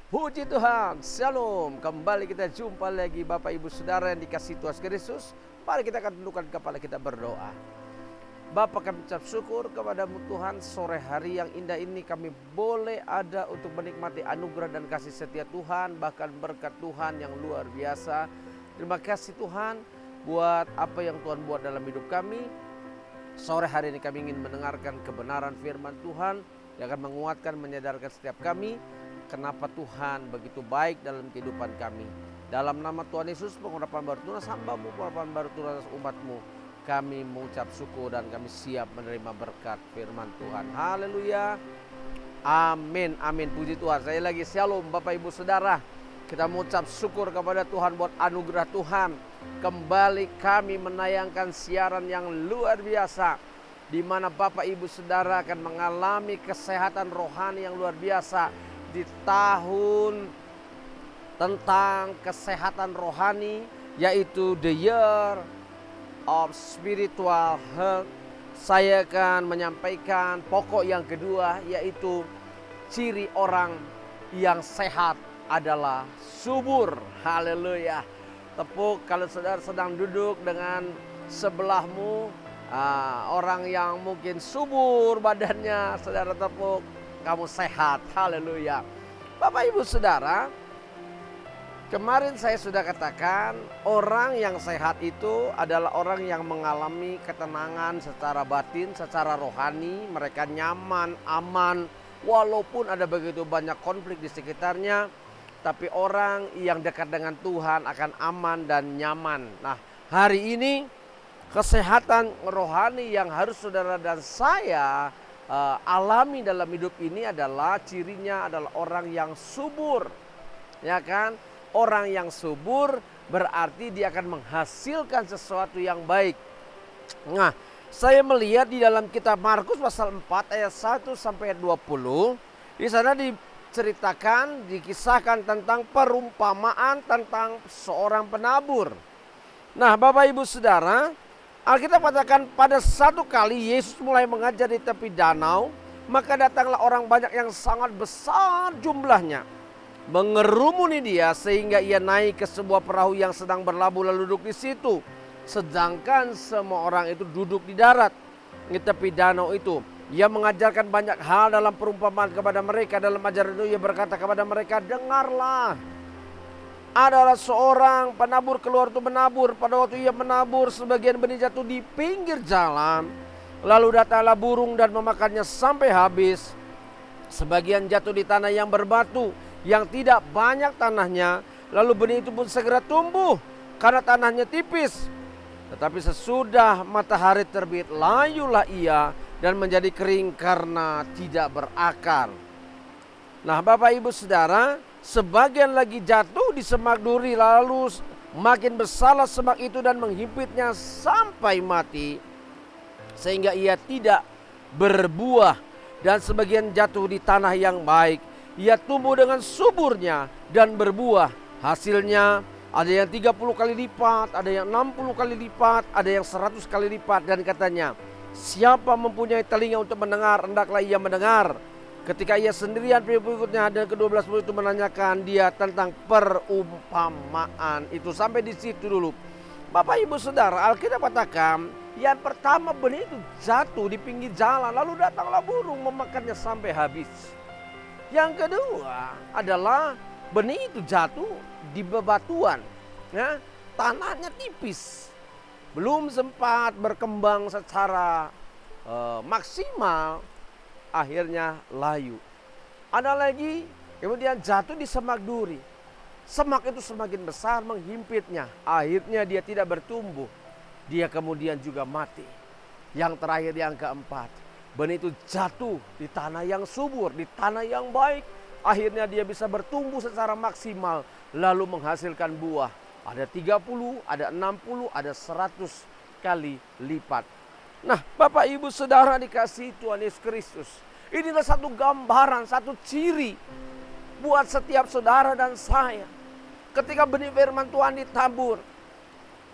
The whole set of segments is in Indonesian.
Puji Tuhan, Shalom. Kembali kita jumpa lagi Bapak Ibu Saudara yang dikasihi Tuhan Kristus. Mari kita akan tundukkan kepala kita berdoa. Bapa, kami ucap syukur kepadamu Tuhan, sore hari yang indah ini kami boleh ada untuk menikmati anugerah dan kasih setia Tuhan, bahkan berkat Tuhan yang luar biasa. Terima kasih Tuhan buat apa yang Tuhan buat dalam hidup kami. Sore hari ini kami ingin mendengarkan kebenaran firman Tuhan yang akan menguatkan, menyadarkan setiap kami kenapa Tuhan begitu baik dalam kehidupan kami. Dalam nama Tuhan Yesus, pengurapan baru tunas hamba-Mu, pengurapan baru tunas umat-Mu, kami mengucap syukur dan kami siap menerima berkat firman Tuhan. Haleluya. Amin, amin. Puji Tuhan. Saya lagi shalom Bapak Ibu Saudara. Kita mengucap syukur kepada Tuhan buat anugerah Tuhan. Kembali kami menayangkan siaran yang luar biasa, di mana Bapak Ibu Saudara akan mengalami kesehatan rohani yang luar biasa. Di tahun tentang kesehatan rohani, yaitu The Year of Spiritual Health, saya akan menyampaikan pokok yang kedua, yaitu ciri orang yang sehat adalah subur. Haleluya. Tepuk kalau saudara sedang duduk dengan sebelahmu, orang yang mungkin subur badannya, saudara tepuk, kamu sehat. Haleluya. Bapak Ibu Saudara, kemarin saya sudah katakan orang yang sehat itu adalah orang yang mengalami ketenangan secara batin, secara rohani. Mereka nyaman, aman, walaupun ada begitu banyak konflik di sekitarnya. Tapi orang yang dekat dengan Tuhan akan aman dan nyaman. Nah, hari ini kesehatan rohani yang harus saudara dan saya alami dalam hidup ini adalah cirinya adalah orang yang subur. Ya kan? Orang yang subur berarti dia akan menghasilkan sesuatu yang baik. Nah, saya melihat di dalam kitab Markus pasal 4 ayat 1 sampai 20. Di sana diceritakan, dikisahkan tentang perumpamaan tentang seorang penabur. Nah, Bapak Ibu Saudara, Alkitab katakan pada satu kali Yesus mulai mengajar di tepi danau, maka datanglah orang banyak yang sangat besar jumlahnya, mengerumuni dia sehingga ia naik ke sebuah perahu yang sedang berlabuh lalu duduk di situ. Sedangkan semua orang itu duduk di darat di tepi danau itu. Ia mengajarkan banyak hal dalam perumpamaan kepada mereka. Dalam ajaran itu ia berkata kepada mereka, dengarlah. Adalah seorang penabur keluar untuk menabur. Pada waktu ia menabur, sebagian benih jatuh di pinggir jalan. Lalu datanglah burung dan memakannya sampai habis. Sebagian jatuh di tanah yang berbatu, yang tidak banyak tanahnya. Lalu benih itu pun segera tumbuh karena tanahnya tipis. Tetapi sesudah matahari terbit, layulah ia dan menjadi kering karena tidak berakar. Nah, Bapak Ibu Saudara, sebagian lagi jatuh di semak duri, lalu makin besarlah semak itu dan menghimpitnya sampai mati, sehingga ia tidak berbuah. Dan sebagian jatuh di tanah yang baik, ia tumbuh dengan suburnya dan berbuah. Hasilnya ada yang 30 kali lipat, ada yang 60 kali lipat, ada yang 100 kali lipat. Dan katanya, siapa mempunyai telinga untuk mendengar, hendaklah ia mendengar. Ketika ia sendirian, pengikutnya dan ke-12 murid itu menanyakan dia tentang perumpamaan itu. Sampai di situ dulu. Bapak Ibu Saudara, Alkitab katakan yang pertama benih itu jatuh di pinggir jalan, lalu datanglah burung memakannya sampai habis. Yang kedua adalah benih itu jatuh di bebatuan, ya, tanahnya tipis, belum sempat berkembang secara maksimal. Akhirnya layu. Ada lagi kemudian jatuh di semak duri. Semak itu semakin besar menghimpitnya. Akhirnya dia tidak bertumbuh. Dia kemudian juga mati. Yang terakhir, yang keempat, benih itu jatuh di tanah yang subur, di tanah yang baik. Akhirnya dia bisa bertumbuh secara maksimal, lalu menghasilkan buah. Ada 30, ada 60, ada 100 kali lipat. Nah, Bapak Ibu Saudara dikasihi Tuhan Yesus Kristus, inilah satu gambaran, satu ciri buat setiap saudara dan saya. Ketika benih firman Tuhan ditabur,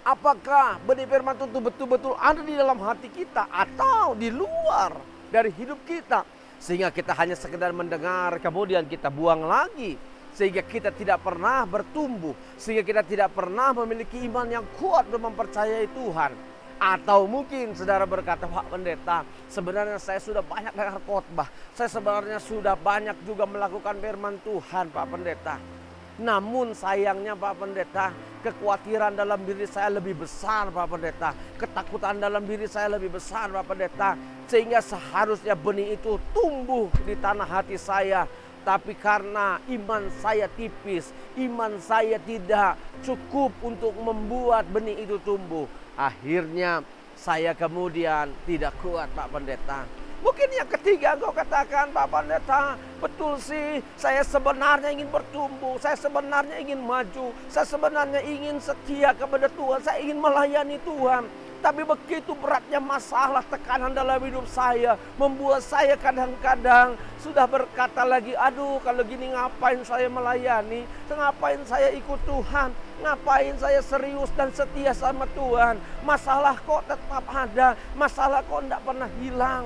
apakah benih firman Tuhan betul-betul ada di dalam hati kita atau di luar dari hidup kita? Sehingga kita hanya sekedar mendengar, kemudian kita buang lagi. sehingga kita tidak pernah bertumbuh, sehingga kita tidak pernah memiliki iman yang kuat dan mempercayai Tuhan. Atau mungkin saudara berkata, Pak Pendeta, sebenarnya saya sudah banyak dengar khotbah, saya sebenarnya sudah banyak juga melakukan firman Tuhan, Pak Pendeta. Namun sayangnya Pak Pendeta, kekhawatiran dalam diri saya lebih besar Pak Pendeta. Ketakutan dalam diri saya lebih besar Pak Pendeta. Sehingga seharusnya benih itu tumbuh di tanah hati saya. Tapi karena iman saya tipis, iman saya tidak cukup untuk membuat benih itu tumbuh. Akhirnya saya kemudian tidak kuat Pak Pendeta. Mungkin yang ketiga engkau katakan, Pak Pendeta, betul sih, saya sebenarnya ingin bertumbuh, saya sebenarnya ingin maju, saya sebenarnya ingin setia kepada Tuhan, saya ingin melayani Tuhan. Tapi begitu beratnya masalah, tekanan dalam hidup saya, membuat saya kadang-kadang sudah berkata lagi, aduh kalau gini ngapain saya melayani, ngapain saya ikut Tuhan, ngapain saya serius dan setia sama Tuhan. Masalah kok tetap ada, masalah kok tidak pernah hilang.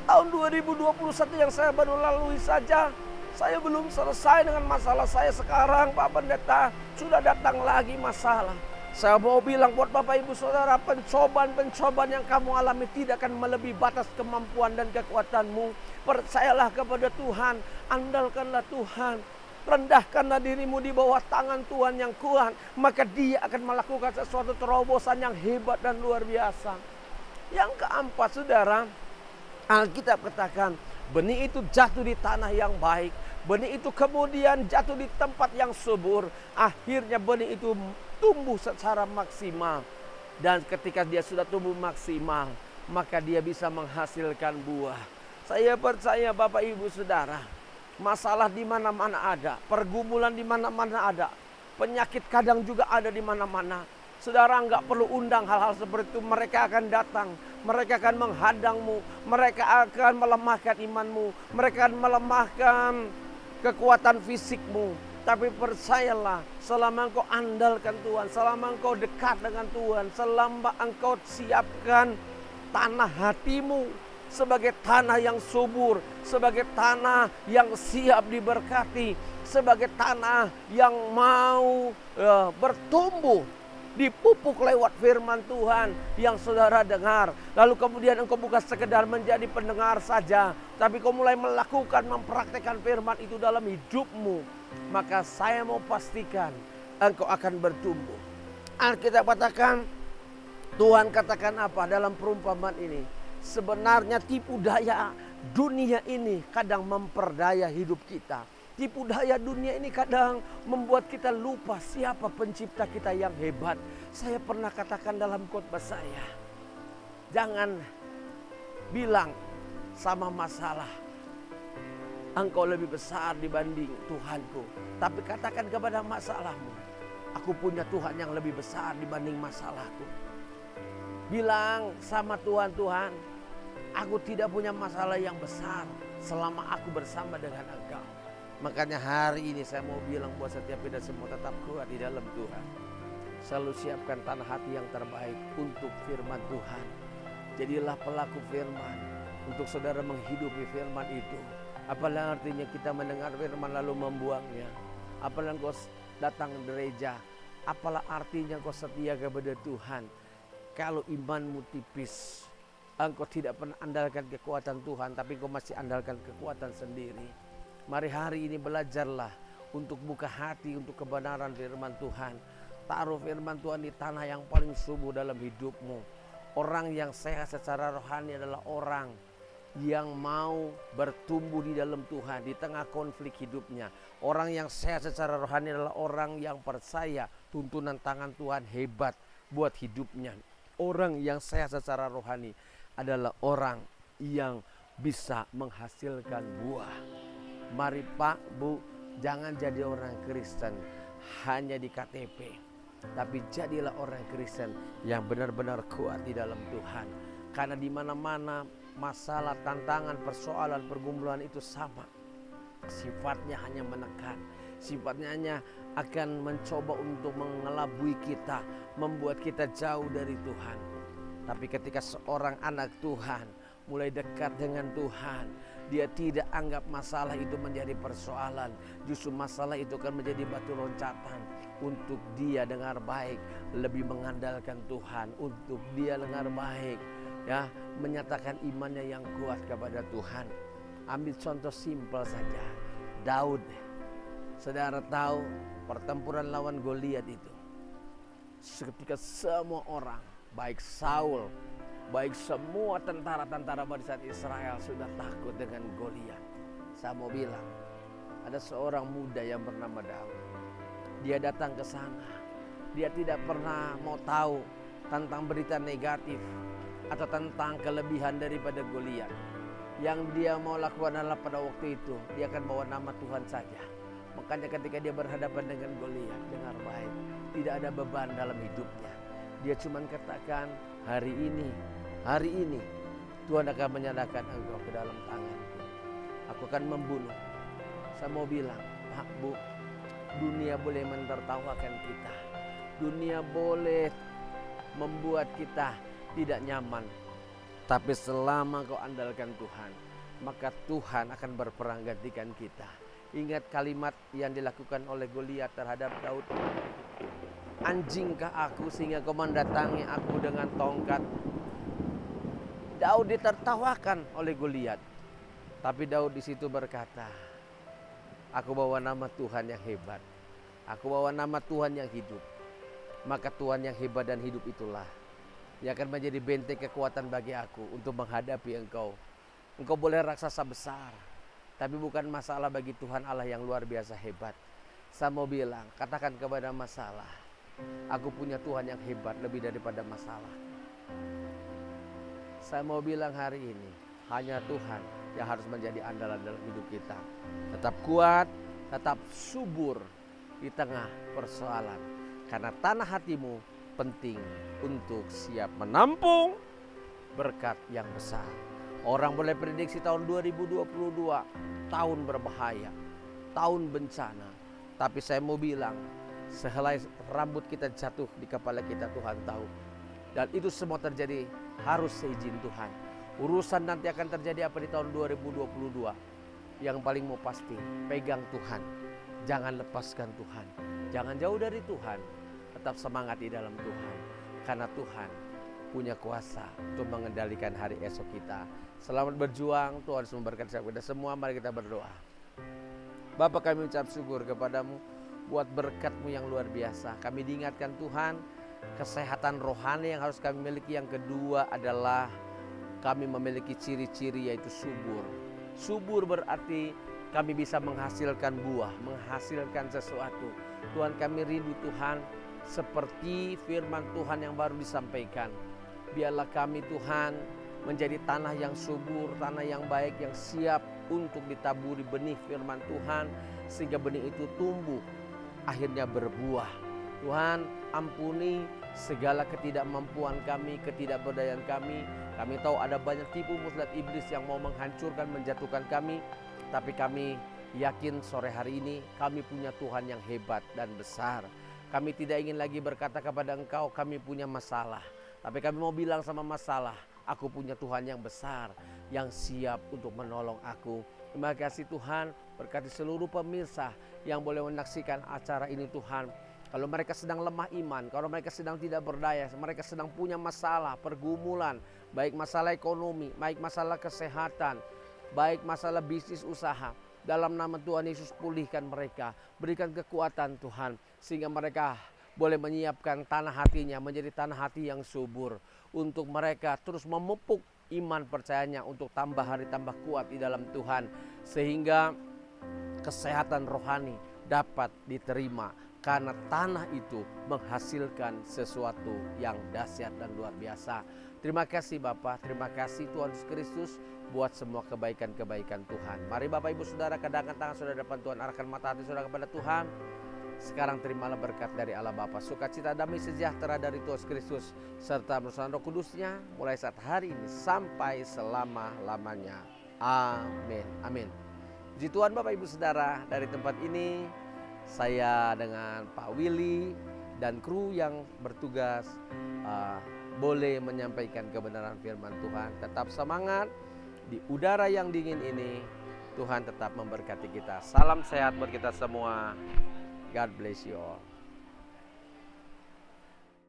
Tahun 2021 yang saya baru lalui saja, saya belum selesai dengan masalah saya sekarang Pak Pendeta. Sudah datang lagi masalah. Saya mau bilang buat Bapak Ibu Saudara, pencobaan-pencobaan yang kamu alami tidak akan melebihi batas kemampuan dan kekuatanmu. Percayalah kepada Tuhan, andalkanlah Tuhan. Rendahkanlah dirimu di bawah tangan Tuhan yang kuat. Maka Dia akan melakukan sesuatu terobosan yang hebat dan luar biasa. Yang keempat saudara, Alkitab katakan, benih itu jatuh di tanah yang baik. Benih itu kemudian jatuh di tempat yang subur. Akhirnya benih itu tumbuh secara maksimal. Dan ketika dia sudah tumbuh maksimal, maka dia bisa menghasilkan buah. Saya percaya Bapak Ibu Saudara, masalah di mana-mana ada, pergumulan di mana-mana ada, penyakit kadang juga ada di mana-mana. Saudara nggak perlu undang hal-hal seperti itu. Mereka akan datang. Mereka akan menghadangmu. Mereka akan melemahkan imanmu. Mereka akan melemahkan kekuatan fisikmu. Tapi percayalah, selama engkau andalkan Tuhan, selama engkau dekat dengan Tuhan, selama engkau siapkan tanah hatimu sebagai tanah yang subur, sebagai tanah yang siap diberkati, sebagai tanah yang mau bertumbuh, dipupuk lewat firman Tuhan yang saudara dengar. Lalu kemudian engkau bukan sekedar menjadi pendengar saja, tapi kau mulai melakukan, mempraktekkan firman itu dalam hidupmu. Maka saya mau pastikan engkau akan bertumbuh. Alkitab katakan, Tuhan katakan apa dalam perumpamaan ini? Sebenarnya tipu daya dunia ini kadang memperdaya hidup kita. Tipu daya dunia ini kadang membuat kita lupa siapa pencipta kita yang hebat. Saya pernah katakan dalam khotbah saya, jangan bilang sama masalah, engkau lebih besar dibanding Tuhanku. Tapi katakan kepada masalahmu, aku punya Tuhan yang lebih besar dibanding masalahku. Bilang sama Tuhan, Tuhan, aku tidak punya masalah yang besar selama aku bersama dengan Engkau. Makanya hari ini saya mau bilang buat setiap kita semua, tetap kuat di dalam Tuhan. Selalu siapkan tanah hati yang terbaik untuk firman Tuhan. Jadilah pelaku firman untuk saudara menghidupi firman itu. Apalah artinya kita mendengar firman lalu membuangnya? Apalah engkau datang ke gereja? Apalah artinya engkau setia kepada Tuhan kalau imanmu tipis? Engkau tidak pernah andalkan kekuatan Tuhan, tapi engkau masih andalkan kekuatan sendiri. Mari hari ini belajarlah untuk buka hati untuk kebenaran firman Tuhan. Taruh firman Tuhan di tanah yang paling subur dalam hidupmu. Orang yang sehat secara rohani adalah orang yang mau bertumbuh di dalam Tuhan di tengah konflik hidupnya. Orang yang sehat secara rohani adalah orang yang percaya tuntunan tangan Tuhan hebat buat hidupnya. Orang yang sehat secara rohani adalah orang yang bisa menghasilkan buah. Mari Pak, Bu, jangan jadi orang Kristen hanya di KTP, tapi jadilah orang Kristen yang benar-benar kuat di dalam Tuhan. Karena di mana-mana masalah, tantangan, persoalan, pergumulan itu sama. Sifatnya hanya menekan, sifatnya hanya akan mencoba untuk mengelabui kita, membuat kita jauh dari Tuhan. Tapi ketika seorang anak Tuhan mulai dekat dengan Tuhan, Dia tidak anggap masalah itu menjadi persoalan. Justru masalah itu akan menjadi batu loncatan untuk dia dengar baik, lebih mengandalkan Tuhan, untuk dia dengar baik, ya, menyatakan imannya yang kuat kepada Tuhan. Ambil contoh simpel saja, Daud. Saudara tahu pertempuran lawan Goliat itu, ketika semua orang, baik Saul, baik semua tentara-tentara barisan Israel sudah takut dengan Goliat. Saya mau bilang, ada seorang muda yang bernama Daud. Dia datang ke sana. Dia tidak pernah mau tahu tentang berita negatif atau tentang kelebihan daripada Goliat. Yang dia mau lakukan adalah pada waktu itu dia akan bawa nama Tuhan saja. Makanya ketika dia berhadapan dengan Goliat, dengar baik, tidak ada beban dalam hidupnya. Dia cuma katakan, hari ini Tuhan akan menyerahkan engkau ke dalam tanganku. Aku akan membunuh. Saya mau bilang, Pak, Bu, dunia boleh menertawakan kita. Dunia boleh membuat kita tidak nyaman. Tapi selama kau andalkan Tuhan, maka Tuhan akan berperang gantikan kita. Ingat kalimat yang dilakukan oleh Goliat terhadap Daud. Anjingkah aku sehingga kau mendatangi aku dengan tongkat? Daud ditertawakan oleh Goliat. Tapi Daud di situ berkata, aku bawa nama Tuhan yang hebat. Aku bawa nama Tuhan yang hidup. Maka Tuhan yang hebat dan hidup itulah yang akan menjadi benteng kekuatan bagi aku untuk menghadapi engkau. Engkau boleh raksasa besar, tapi bukan masalah bagi Tuhan Allah yang luar biasa hebat. Saya mau bilang, katakan kepada masalah, aku punya Tuhan yang hebat lebih daripada masalah. Saya mau bilang hari ini, hanya Tuhan yang harus menjadi andalan dalam hidup kita. Tetap kuat, tetap subur di tengah persoalan. Karena tanah hatimu penting untuk siap menampung berkat yang besar. Orang boleh prediksi tahun 2022 tahun berbahaya, tahun bencana. Tapi saya mau bilang, sehelai rambut kita jatuh di kepala kita Tuhan tahu. Dan itu semua terjadi harus seizin Tuhan. Urusan nanti akan terjadi apa di tahun 2022. Yang paling mau pasti, pegang Tuhan. Jangan lepaskan Tuhan. Jangan jauh dari Tuhan. Tetap semangat di dalam Tuhan. Karena Tuhan punya kuasa untuk mengendalikan hari esok kita. Selamat berjuang, Tuhan memberkati kita semua. Mari kita berdoa. Bapa, kami ucap syukur kepadamu buat berkat-Mu yang luar biasa. Kami diingatkan Tuhan, kesehatan rohani yang harus kami miliki. Yang kedua adalah kami memiliki ciri-ciri yaitu subur. Subur berarti kami bisa menghasilkan buah, menghasilkan sesuatu. Tuhan, kami rindu Tuhan, seperti firman Tuhan yang baru disampaikan. Biarlah kami Tuhan menjadi tanah yang subur, tanah yang baik, yang siap untuk ditaburi benih firman Tuhan. Sehingga benih itu tumbuh, akhirnya berbuah. Tuhan, ampuni segala ketidakmampuan kami, ketidakberdayaan kami. Kami tahu ada banyak tipu muslihat iblis yang mau menghancurkan, menjatuhkan kami. Tapi kami yakin sore hari ini kami punya Tuhan yang hebat dan besar. Kami tidak ingin lagi berkata kepada engkau kami punya masalah. Tapi kami mau bilang sama masalah, aku punya Tuhan yang besar, yang siap untuk menolong aku. Terima kasih Tuhan, berkati seluruh pemirsa yang boleh menyaksikan acara ini Tuhan. Kalau mereka sedang lemah iman, kalau mereka sedang tidak berdaya, mereka sedang punya masalah, pergumulan, baik masalah ekonomi, baik masalah kesehatan, baik masalah bisnis usaha. Dalam nama Tuhan Yesus pulihkan mereka, berikan kekuatan Tuhan, sehingga mereka boleh menyiapkan tanah hatinya menjadi tanah hati yang subur. Untuk mereka terus memupuk iman percayanya untuk tambah hari tambah kuat di dalam Tuhan. Sehingga kesehatan rohani dapat diterima. Karena tanah itu menghasilkan sesuatu yang dahsyat dan luar biasa. Terima kasih Bapa, terima kasih Tuhan Yesus Kristus buat semua kebaikan-kebaikan Tuhan. Mari Bapak Ibu Saudara, kedangkan tangan saudara depan Tuhan, arahkan mata hati saudara kepada Tuhan. Sekarang terimalah berkat dari Allah Bapa, sukacita, damai sejahtera dari Tuhan Yesus Kristus, serta bersama Roh Kudusnya, mulai saat hari ini sampai selama-lamanya. Amin. Amin. Puji Tuhan Bapak Ibu Saudara, dari tempat ini saya dengan Pak Willy dan kru yang bertugas boleh menyampaikan kebenaran firman Tuhan. Tetap semangat, di udara yang dingin ini, Tuhan tetap memberkati kita. Salam sehat buat kita semua. God bless you all.